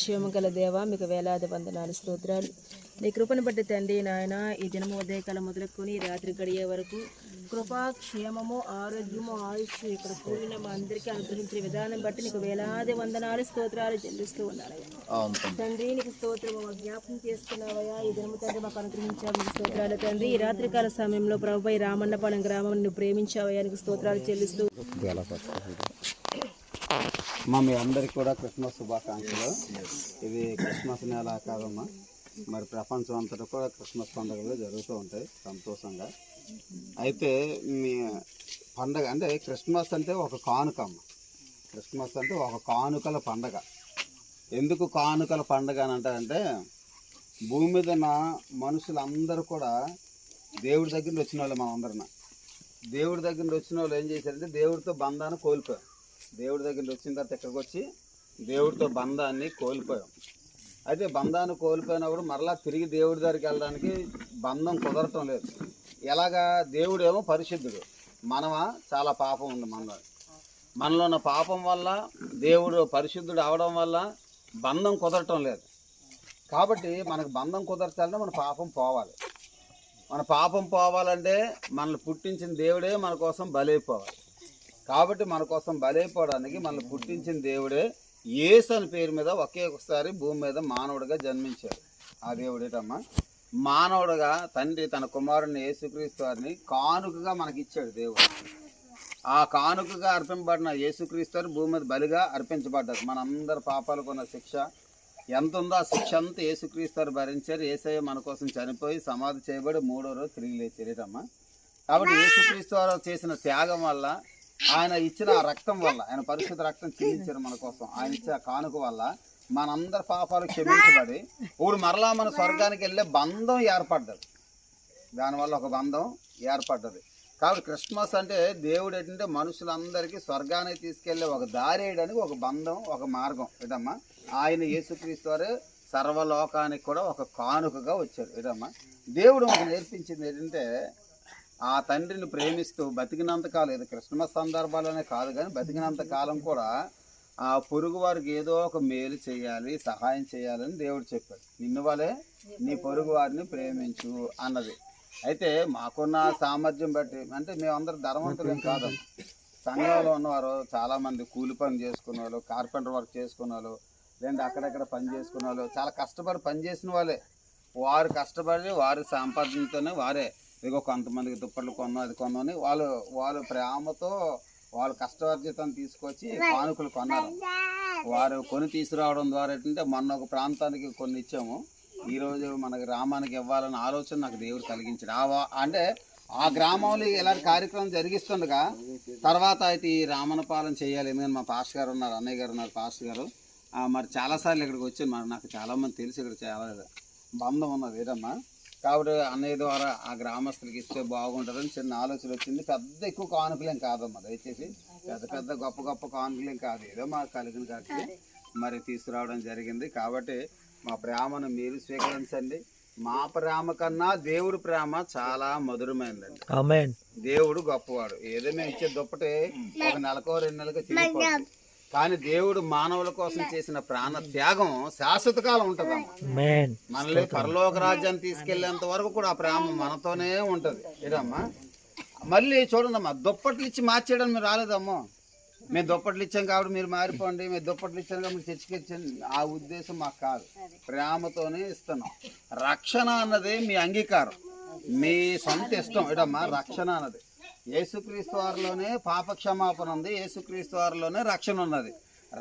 క్షేమ గల దేవ మీకు వేలాది వందనాలు స్తోత్రాలు. నీ కృపను బట్టి తండ్రి నాయన ఈ దినము ఉదయకాలం మొదలుకొని రాత్రి గడియే వరకు కృపా క్షేమము ఆరోగ్యము ఆయుష్ ఇక్కడ కూడిన మా అందరికీ అనుగ్రహించిన విధానం బట్టి నీకు వేలాది వందనాలు స్తోత్రాలు చెల్లిస్తూ ఉన్నానయ్యా. తండ్రి నీకు స్తోత్రము జ్ఞాపకం చేసుకున్నావయ్యా. ఈ దినము తండ్రి మాకు అనుగ్రహించావు నీకు స్తోత్రాలు తండ్రి. ఈ రాత్రికాల సమయంలో ప్రభుపై రామన్నపాలెం గ్రామం నువ్వు ప్రేమించావయ్యా నీకు స్తోత్రాలు చెల్లిస్తూ మీ అందరికీ కూడా క్రిస్మస్ శుభాకాంక్షలు. ఇది క్రిస్మస్ నెల కాదమ్మా, మరి ప్రపంచం అంతటా కూడా క్రిస్మస్ పండుగలు జరుగుతూ ఉంటాయి సంతోషంగా. అయితే మీ పండగ అంటే క్రిస్మస్ అంటే ఒక కానుకమ్మ. క్రిస్మస్ అంటే ఒక కానుకల పండగ. ఎందుకు కానుకల పండగ అని అంటారంటే భూమి మీద ఉన్న మనుషులందరూ కూడా దేవుడి దగ్గర నుంచి వచ్చిన వాళ్ళు. మనందరిన దేవుడి దగ్గర నుంచి వచ్చిన వాళ్ళు ఏం చేశారంటే దేవుడితో బంధాన్ని కోల్పోయాం. దేవుడి దగ్గర వచ్చిన తర్వాత ఇక్కడికి వచ్చి దేవుడితో బంధాన్ని కోల్పోయాం. అయితే బంధాన్ని కోల్పోయినప్పుడు మరలా తిరిగి దేవుడి దగ్గరికి వెళ్ళడానికి బంధం కుదరటం లేదు. ఎలాగా? దేవుడేమో పరిశుద్ధుడు, మనమా చాలా పాపం ఉంది మనలో ఉన్న పాపం వల్ల దేవుడు పరిశుద్ధుడు అవడం వల్ల బంధం కుదరటం లేదు. కాబట్టి మనకు బంధం కుదర్చాలంటే మన పాపం పోవాలి. మన పాపం పోవాలంటే మనల్ని పుట్టించిన దేవుడే మన కోసం బలైపోవాలి. కాబట్టి మన కోసం బలైపోవడానికి మనల్ని పుట్టించిన దేవుడే యేసు అని పేరు మీద ఒకే ఒకసారి భూమి మీద మానవుడిగా జన్మించాడు. ఆ దేవుడేటమ్మా మానవుడుగా తండ్రి తన కుమారుడిని యేసుక్రీస్తు వారిని కానుకగా మనకిచ్చాడు దేవుడు. ఆ కానుకగా అర్పింపబడిన యేసుక్రీస్తు వారు భూమి మీద బలిగా అర్పించబడ్డారు. మనందరి పాపాలకు ఉన్న శిక్ష ఎంత ఉందో ఆ శిక్ష అంతా యేసుక్రీస్తు వారు భరించారు. యేసయ్య మన కోసం చనిపోయి సమాధి చేయబడి 3వ రోజు తిరిగి లేచారమ్మా. కాబట్టి యేసుక్రీస్తు వారు చేసిన త్యాగం వల్ల, ఆయన ఇచ్చిన ఆ రక్తం వల్ల, ఆయన పరిశుద్ధ రక్తం చిందించారు మన కోసం, ఆయన ఇచ్చిన కానుక వల్ల మనందరి పాపాలు క్షమించబడి ఇప్పుడు మరలా మన స్వర్గానికి వెళ్ళే బంధం ఏర్పడ్డది. దానివల్ల ఒక బంధం ఏర్పడ్డది. కాబట్టి క్రిస్మస్ అంటే దేవుడు ఏంటంటే మనుషులందరికీ స్వర్గానికి తీసుకెళ్లే ఒక దారి వేయడానికి ఒక బంధం, ఒక మార్గం. ఏదమ్మా ఆయన యేసుక్రీస్తు వారు సర్వలోకానికి కూడా ఒక కానుకగా వచ్చారు. ఏదమ్మా దేవుడు మనకు నేర్పించింది ఏంటంటే ఆ తండ్రిని ప్రేమిస్తూ బతికినంతకాలం, ఇది క్రిస్మస్ సందర్భాలనే కాదు కానీ బతికినంత కాలం కూడా ఆ పొరుగు వారికి ఏదో ఒక మేలు చేయాలి, సహాయం చేయాలని దేవుడు చెప్పాడు. నిన్ను వలే నీ పొరుగు వారిని ప్రేమించు అన్నది. అయితే మాకున్న సామర్థ్యం బట్టి, అంటే మేమందరం ధనవంతులేం కాదు. సంఘంలో ఉన్నవారు చాలామంది కూలి పని చేసుకునే వాళ్ళు, కార్పెంటర్ వర్క్ చేసుకునే వాళ్ళు, లేదంటే అక్కడెక్కడ పని చేసుకునే వాళ్ళు, చాలా కష్టపడి పని చేసిన వాళ్ళే. వారు కష్టపడి వారి సంపాదనతోనే వారే ఇదిగో కొంతమందికి దుప్పట్లు కొన్నాం, అది కొన్నామని వాళ్ళు ప్రేమతో వాళ్ళు కష్టార్జితాన్ని తీసుకొచ్చి కానుకలు కొన్నారు. వారు కొని తీసుకురావడం ద్వారా ఏంటంటే మొన్న ఒక ప్రాంతానికి కొన్ని ఇచ్చాము, ఈరోజు మన గ్రామానికి ఇవ్వాలన్న ఆలోచన నాకు దేవుడు కలిగించాడు. అంటే ఆ గ్రామంలో ఇలాంటి కార్యక్రమం జరిగిస్తుండగా తర్వాత అయితే ఈ రామన్నపాలెం చేయాలి. ఎందుకంటే మా పాస్టర్ గారు ఉన్నారు, అన్నయ్య గారు ఉన్నారు, పాస్టర్ గారు. మరి చాలాసార్లు ఇక్కడికి వచ్చాను. మరి నాకు చాలామంది తెలుసు, ఇక్కడ చాలా బంధం ఉన్నది ఏదమ్మా. కాబట్టి అన్నయ్య ద్వారా ఆ గ్రామస్తులకి ఇస్తే బాగుంటుందని చిన్న ఆలోచన వచ్చింది. పెద్ద ఎక్కువ కానుకలేం కాదమ్మా, దయచేసి పెద్ద గొప్ప కానుకలేం కాదు, ఏదో మాకు కలిగిన కాబట్టి మరి తీసుకురావడం జరిగింది. కాబట్టి మా ప్రేమను మీరు స్వీకరించండి. మా ప్రేమ కన్నా దేవుడి ప్రేమ చాలా మధురమైందండి. దేవుడు గొప్పవాడు. ఏదో మేము ఇచ్చే దుప్పటి ఒక నెలకో 2 నెలలకో చిరిగిపోతుంది, కానీ దేవుడు మానవుల కోసం చేసిన ప్రాణ త్యాగం శాశ్వత కాలం ఉంటుందమ్మా. మనల్ని పరలోక రాజ్యాన్ని తీసుకెళ్లేంత వరకు కూడా ఆ ప్రేమ మనతోనే ఉంటది. ఏదమ్మా మళ్ళీ చూడండమ్మా, దుప్పట్లు ఇచ్చి మార్చేయడం మీరు రాలేదమ్మా. మేము దుప్పట్లు ఇచ్చాం కాబట్టి మీరు మారిపోండి, మేము దుప్పట్లు ఇచ్చాం కాబట్టి చర్చికిచ్చాను, ఆ ఉద్దేశం మాకు కాదు. ప్రేమతోనే ఇస్తున్నాం. రక్షణ అన్నది మీ అంగీకారం, మీ సొంత ఇష్టం. ఏడమ్మా రక్షణ అన్నది యేసుక్రీస్తు వారిలోనే పాపక్షమాపణ ఉంది, యేసుక్రీస్తు వారిలోనే రక్షణ ఉన్నది.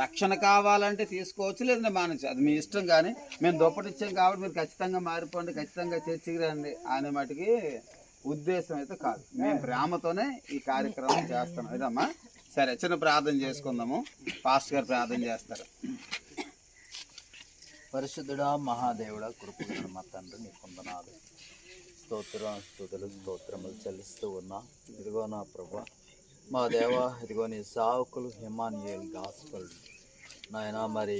రక్షణ కావాలంటే తీసుకోవచ్చు, లేదంటే మానేచ్చు, అది మీ ఇష్టం. కానీ మేము దుప్పటి ఇచ్చాం కాబట్టి మీరు ఖచ్చితంగా మారిపోండి, ఖచ్చితంగా చర్చికి రండి అనే మటుకి ఉద్దేశం అయితే కాదు. మేము ప్రేమతోనే ఈ కార్యక్రమం చేస్తున్నాం. ఏదమ్మా సరే, చిన్న ప్రార్థన చేసుకుందాము. పాస్టర్ గారు ప్రార్థన చేస్తారు. పరిశుద్ధుడా మహాదేవుడా కృపగల మా తండ్రి నీ వందనాలు, స్తోత్రములు చెల్లిస్తూ ఉన్నా. ఇదిగో నా ప్రభు మా దేవ, ఇదిగో నీ సావుకులు ఇమ్మానుయేల్ గాస్పెల్ నాయన మరి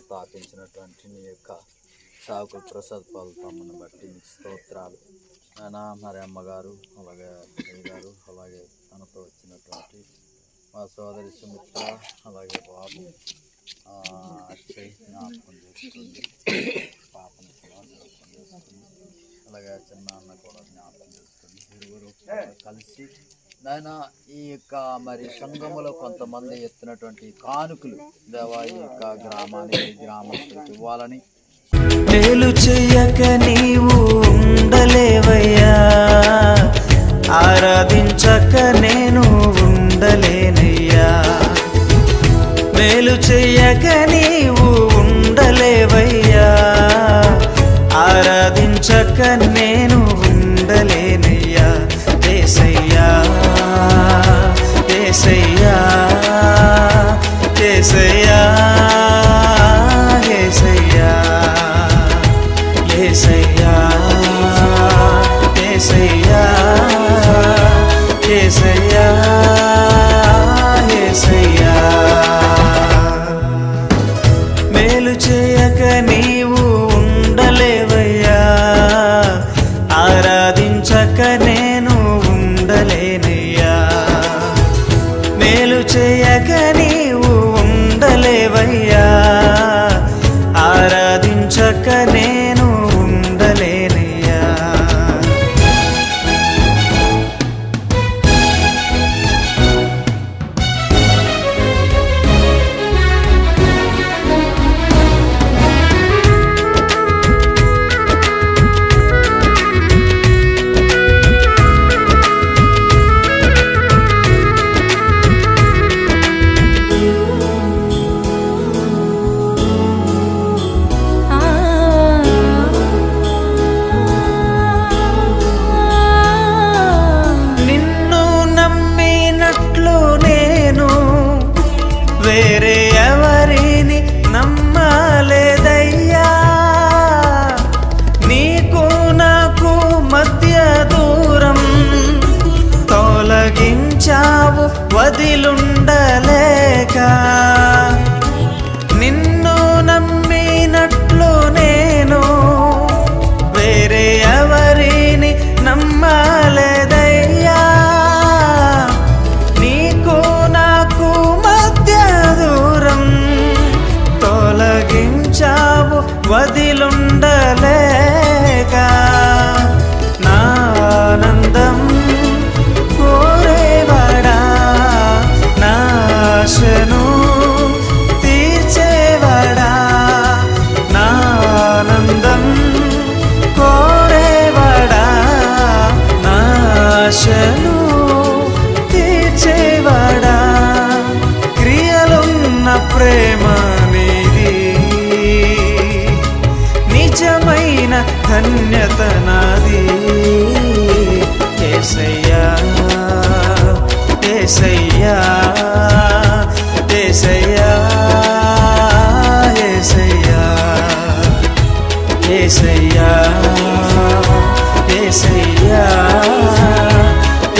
స్థాపించినటువంటి నీ యొక్క సావుకులు ప్రసాద్ పాల్ తమ్మను బట్టి నీకు స్తోత్రాలు నాయన. మరి అమ్మగారు అలాగే గారు అలాగే తనతో వచ్చినటువంటి మా సోదరి సుమిత్ర అలాగే బాబు అక్షయ్ జ్ఞాపకం చేసుకోండి, పాపను కూడా జ్ఞాపకం చేసుకోండి, అలాగే చిన్న అన్న కూడా జ్ఞాపకం చేసుకోండి. ఇరువురు కలిసి నాయన ఈ యొక్క మరి సంఘములో కొంతమంది ఎత్తినటువంటి కానుకలు దేవా ఈ యొక్క గ్రామానికి గ్రామస్తులకు ఇవ్వాలని. మేలు చెయ్యక నీవు ఉండలేవయ్యా, ఆరాధించక నేను ఉండలేనయ్యా. మేలు చెయ్యక నీవు ఉండలేవయ్యా, ఆరాధించక నేను ఉండలేనయ్యా. యేసయ్యా యేసయ్యా యేసయ్యా యేసయ్యా యేసయ్యా యేసయ్యా యేసయ్యా యేసయ్యా. మేలు చేయక నీవు ఉండలేవయ్యా, ఆరాధించక నేను ఉండలేనయ్యా. మేలు చేయక నీవు ఉండలేవయ్యా, ఆరాధించక నేను ఉండలేనయ్యా. నిన్ను నమ్మినట్లు నేను వేరే ఎవరిని నమ్మలేదయ్యా. నీకు నాకు మధ్య దూరం తొలగించావు వదిలుండలేక. నిన్ను నమ్మినట్లు నేను వేరే ఎవరిని నమ్మలేదయ్యా. నీకు నాకు మధ్య దూరం తొలగించావు వదిలుండలేక. నా ఆనందం కోరేవాడా, నా ఆశను తీర్చేవాడా. నా ఆనందం కోరేవాడా, నా ఆశను తీర్చేవాడా. క్రియలున్న ప్రేమ నీది, నిజమైన ధన్యత నాది. యేసయ్యా యేసయ్యా యేసయ్యా యేసయ్యా యేసయ్యా యేసయ్యా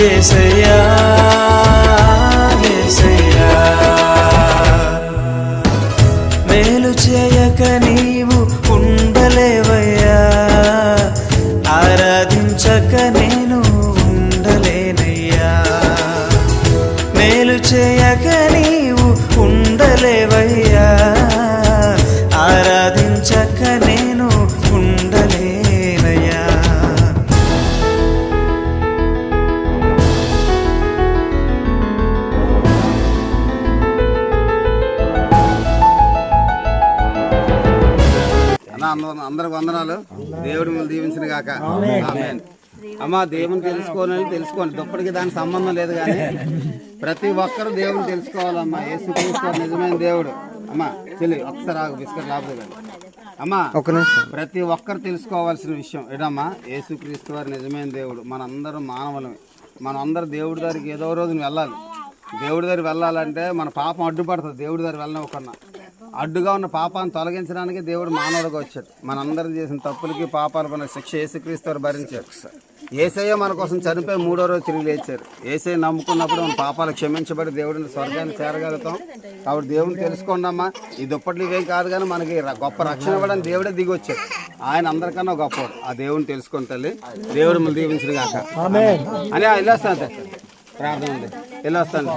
యేసయ్యా యేసయ్యా. మేలు చేయక నీవు ఉండలేవయ్యా, ఆరాధించక నేను ఉండలేనయ్యా. మేలు చేయక నీవు ఉండలేవయ్యా, ఆరాధించక నేను ఉండలేనయ్యా. అందరికి వందనాలు. దేవుడు మిమ్మల్ని దీవించిన గాక. ఆమేన్. అమ్మా, దేవుని తెలుసుకోండి. దుప్పటికి దానికి సంబంధం లేదు, కానీ ప్రతి ఒక్కరు దేవుని తెలుసుకోవాలమ్మా. యేసుక్రీస్తు నిజమైన దేవుడు. అమ్మా చెల్లి ఒకసారి ఆగు, బిస్కెట్ లాభం కానీ. అమ్మా ప్రతి ఒక్కరు తెలుసుకోవాల్సిన విషయం ఏంటమ్మా, యేసుక్రీస్తు వారు నిజమైన దేవుడు. మనందరం మానవులమే. మనందరూ దేవుడి దగ్గరికి ఏదో రోజున వెళ్ళాలి. దేవుడి దగ్గర వెళ్ళాలంటే మన పాపం అడ్డుపడుతుంది. దేవుడి దగ్గర వెళ్ళనివ్వకన్నా అడ్డుగా ఉన్న పాపాన్ని తొలగించడానికి దేవుడు మానవుడిగా వచ్చాడు. మనందరం చేసిన తప్పులకి పాపాలు మన శిక్ష యేసుక్రీస్తు వారు భరించారు. యేసయ్య మన కోసం చనిపోయి 3వ రోజు తిరిగి లేచారు. యేసయ్య నమ్ముకున్నప్పుడు మన పాపాలు క్షమించబడి దేవుడిని స్వర్గాన్ని చేరగలుగుతాం. కాబట్టి దేవుడిని తెలుసుకోండమ్మా. ఈ దుప్పట్లు ఇవేం కాదు, కానీ మనకి గొప్ప రక్షణ ఇవ్వడానికి దేవుడే దిగి వచ్చాడు. ఆయన అందరికన్నా గొప్పవాడు. ఆ దేవుడిని తెలుసుకోండి తల్లి. దేవుడు మిమ్మల్ని దీవించిన గాక అని వెళ్ళొస్తాను. ప్రార్థన ఉంది, వెళ్ళొస్తాను.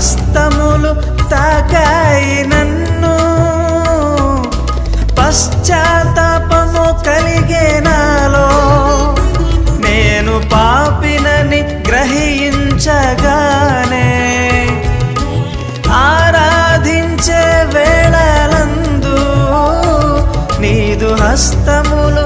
హస్తములు తాకాయి నన్ను, పశ్చాత్తాపము కలిగే నాలో, నేను పాపినని గ్రహించగానే ఆరాధించే వేళలందు నీదు హస్తములు